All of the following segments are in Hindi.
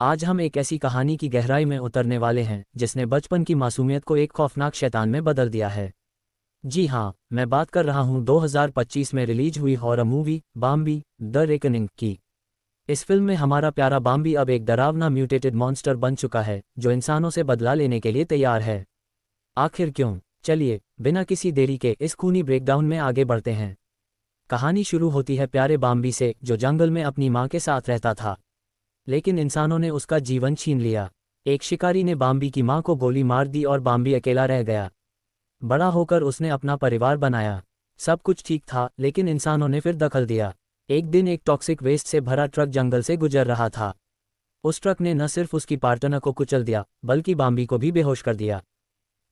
आज हम एक ऐसी कहानी की गहराई में उतरने वाले हैं जिसने बचपन की मासूमियत को एक खौफनाक शैतान में बदल दिया है। जी हाँ, मैं बात कर रहा हूँ 2025 में रिलीज हुई horror movie Bambi the reckoning की। इस फिल्म में हमारा प्यारा बाम्बी अब एक डरावना म्यूटेटेड मॉन्स्टर बन चुका है जो इंसानों से बदला लेने के लिए तैयार है। आखिर क्यों? चलिए बिना किसी देरी के इस खूनी ब्रेकडाउन में आगे बढ़ते हैं। कहानी शुरू होती है प्यारे बाम्बी से, जो जंगल में अपनी माँ के साथ रहता था, लेकिन इंसानों ने उसका जीवन छीन लिया। एक शिकारी ने बाम्बी की मां को गोली मार दी और बाम्बी अकेला रह गया। बड़ा होकर उसने अपना परिवार बनाया। सब कुछ ठीक था, लेकिन इंसानों ने फिर दखल दिया। एक दिन एक टॉक्सिक वेस्ट से भरा ट्रक जंगल से गुजर रहा था। उस ट्रक ने न सिर्फ उसकी पार्टनर को कुचल दिया, बल्कि बाम्बी को भी बेहोश कर दिया।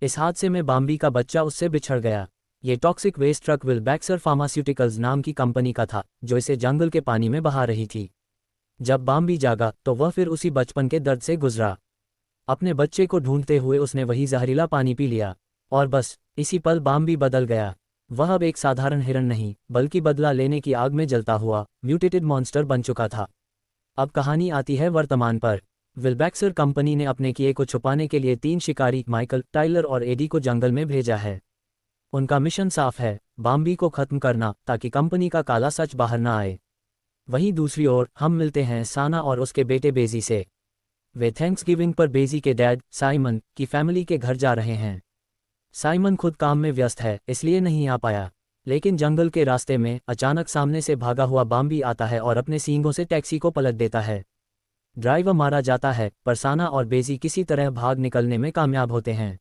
इस हादसे में बाम्बी का बच्चा उससे बिछड़ गया। ये टॉक्सिक वेस्ट ट्रक विलबैक्सर फार्मास्यूटिकल्स नाम की कंपनी का था, जो इसे जंगल के पानी में बहा रही थी। जब बाम्बी जागा तो वह फिर उसी बचपन के दर्द से गुजरा। अपने बच्चे को ढूंढते हुए उसने वही जहरीला पानी पी लिया, और बस इसी पल बाम्बी बदल गया। वह अब एक साधारण हिरन नहीं, बल्कि बदला लेने की आग में जलता हुआ म्यूटेटेड मॉन्स्टर बन चुका था। अब कहानी आती है वर्तमान पर। विलबैक्सर कंपनी ने अपने किए को छुपाने के लिए 3 शिकारी माइकल, टाइलर और एडी को जंगल में भेजा है। उनका मिशन साफ है, बाम्बी को खत्म करना, ताकि कंपनी का काला सच बाहर न आए। वहीं दूसरी ओर हम मिलते हैं साना और उसके बेटे बेजी से। वे थैंक्सगिविंग पर बेजी के डैड साइमन की फैमिली के घर जा रहे हैं। साइमन खुद काम में व्यस्त है, इसलिए नहीं आ पाया, लेकिन जंगल के रास्ते में अचानक सामने से भागा हुआ बाम्बी आता है और अपने सींगों से टैक्सी को पलट देता है। ड्राइवर मारा जाता है, पर साना और बेजी किसी तरह भाग निकलने में कामयाब होते हैं।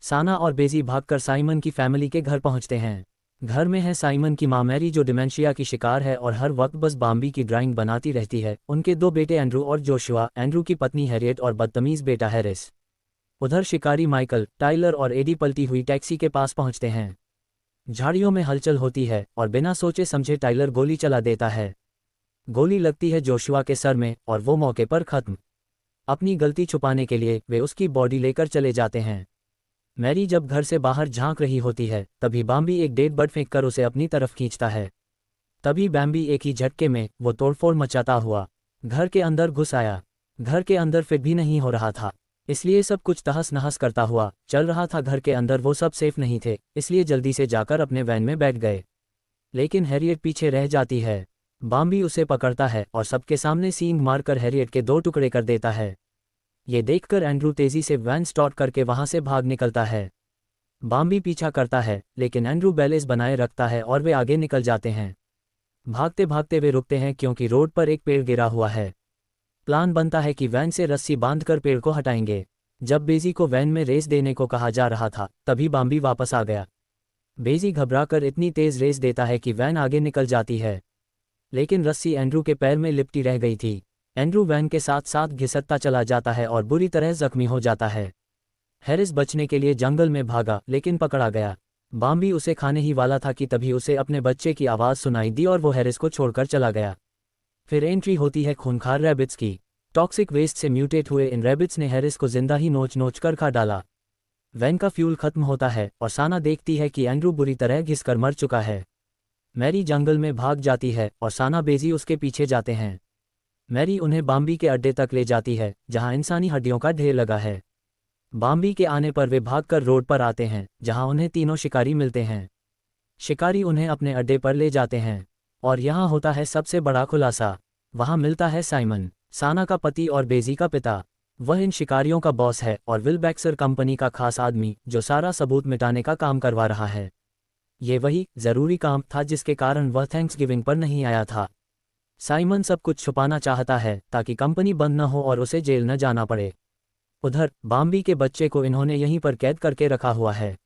साना और बेजी भागकर साइमन की फैमिली के घर पहुंचते हैं। घर में है साइमन की मां मैरी, जो डिमेंशिया की शिकार है और हर वक्त बस बाम्बी की ड्राइंग बनाती रहती है। उनके 2 बेटे एंड्रू और जोशुआ, एंड्रू की पत्नी हैरियट और बदतमीज बेटा हैरिस। उधर शिकारी माइकल, टाइलर और एडी पलटी हुई टैक्सी के पास पहुंचते हैं। झाड़ियों में हलचल होती है और बिना सोचे समझे टाइलर गोली चला देता है। गोली लगती है जोशुआ के सर में और वो मौके पर खत्म। अपनी गलती छुपाने के लिए वे उसकी बॉडी लेकर चले जाते हैं। मैरी जब घर से बाहर झांक रही होती है, तभी बाम्बी एक डेड बर्ड फेंक कर उसे अपनी तरफ खींचता है। तभी बाम्बी एक ही झटके में वो तोड़फोड़ मचाता हुआ घर के अंदर घुस आया। घर के अंदर फिर भी नहीं हो रहा था, इसलिए सब कुछ तहस नहस करता हुआ चल रहा था। घर के अंदर वो सब सेफ नहीं थे, इसलिए जल्दी से जाकर अपने वैन में बैठ गए। लेकिन हैरियट पीछे रह जाती है। बाम्बी उसे पकड़ता है और सबके सामने सींग मारकर हैरियट के 2 टुकड़े कर देता है। ये देखकर एंड्रू तेजी से वैन स्टार्ट करके वहां से भाग निकलता है। बाम्बी पीछा करता है, लेकिन एंड्रू बैलेंस बनाए रखता है और वे आगे निकल जाते हैं। भागते भागते वे रुकते हैं क्योंकि रोड पर एक पेड़ गिरा हुआ है। प्लान बनता है कि वैन से रस्सी बांधकर पेड़ को हटाएंगे। जब बेजी को वैन में रेस देने को कहा जा रहा था, तभी बाम्बी वापस आ गया। बेजी घबराकर इतनी तेज रेस देता है कि वैन आगे निकल जाती है, लेकिन रस्सी एंड्रू के पैर में लिपटी रह गई थी। एंड्रू वैन के साथ साथ घिसटता चला जाता है और बुरी तरह जख्मी हो जाता है। हैरिस बचने के लिए जंगल में भागा, लेकिन पकड़ा गया। बाम्बी उसे खाने ही वाला था कि तभी उसे अपने बच्चे की आवाज़ सुनाई दी और वो हैरिस को छोड़कर चला गया। फिर एंट्री होती है खूंखार रैबिट्स की। टॉक्सिक वेस्ट से म्यूटेट हुए इन रैबिट्स ने हैरिस को जिंदा ही नोच नोच कर खा डाला। वैन का फ्यूल खत्म होता है और साना देखती है कि एंड्रू बुरी तरह घिसकर मर चुका है। मैरी जंगल में भाग जाती है और साना बेजी उसके पीछे जाते हैं। मैरी उन्हें बाम्बी के अड्डे तक ले जाती है, जहां इंसानी हड्डियों का ढेर लगा है। बाम्बी के आने पर वे भागकर रोड पर आते हैं, जहां उन्हें तीनों शिकारी मिलते हैं। शिकारी उन्हें अपने अड्डे पर ले जाते हैं, और यहां होता है सबसे बड़ा खुलासा। वहां मिलता है साइमन, साना का पति और बेजी का पिता। वह इन शिकारियों का बॉस है और विलबैक्सर कंपनी का खास आदमी, जो सारा सबूत मिटाने का काम करवा रहा है। ये वही ज़रूरी काम था जिसके कारण वह थैंक्सगिविंग पर नहीं आया था। साइमन सब कुछ छुपाना चाहता है ताकि कंपनी बंद न हो और उसे जेल न जाना पड़े। उधर बाम्बी के बच्चे को इन्होंने यहीं पर कैद करके रखा हुआ है।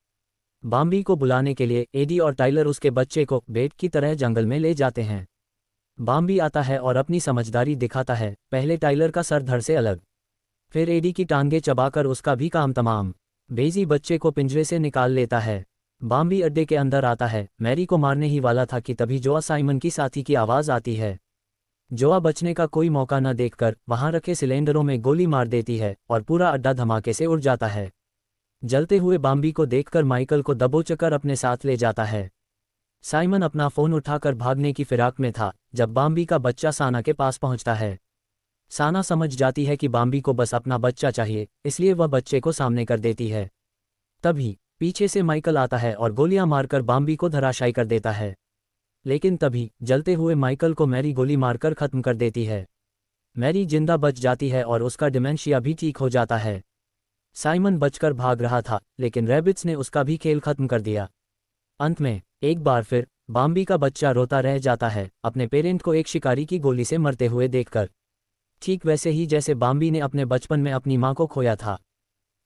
बाम्बी को बुलाने के लिए एडी और टाइलर उसके बच्चे को बेट की तरह जंगल में ले जाते हैं। बाम्बी आता है और अपनी समझदारी दिखाता है। पहले टाइलर का सर धड़ से अलग, फिर एडी की टांगे चबाकर उसका भी काम तमाम। बेजी बच्चे को पिंजरे से निकाल लेता है। बाम्बी अड्डे के अंदर आता है। मैरी को मारने ही वाला था कि तभी जोआ साइमन की साथी की आवाज़ आती है। जोआ बचने का कोई मौका न देखकर वहां रखे सिलेंडरों में गोली मार देती है और पूरा अड्डा धमाके से उड़ जाता है। जलते हुए बाम्बी को देखकर माइकल को दबोचकर अपने साथ ले जाता है। साइमन अपना फ़ोन उठाकर भागने की फिराक में था जब बाम्बी का बच्चा साना के पास पहुंचता है। साना समझ जाती है कि बाम्बी को बस अपना बच्चा चाहिए, इसलिए वह बच्चे को सामने कर देती है। तभी पीछे से माइकल आता है और गोलियां मारकर बाम्बी को धराशायी कर देता है। लेकिन तभी जलते हुए माइकल को मैरी गोली मारकर खत्म कर देती है। मैरी जिंदा बच जाती है और उसका डिमेंशिया भी ठीक हो जाता है। साइमन बचकर भाग रहा था, लेकिन रैबिट्स ने उसका भी खेल खत्म कर दिया। अंत में एक बार फिर बाम्बी का बच्चा रोता रह जाता है, अपने पेरेंट को एक शिकारी की गोली से मरते हुए देखकर, ठीक वैसे ही जैसे बाम्बी ने अपने बचपन में अपनी मां को खोया था।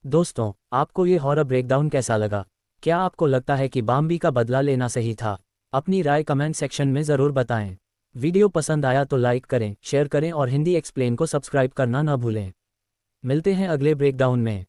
दोस्तों, आपको ये हॉरर ब्रेकडाउन कैसा लगा? क्या आपको लगता है कि बाम्बी का बदला लेना सही था? अपनी राय कमेंट सेक्शन में ज़रूर बताएं। वीडियो पसंद आया तो लाइक करें, शेयर करें और हिंदी एक्सप्लेन को सब्सक्राइब करना न भूलें। मिलते हैं अगले ब्रेकडाउन में।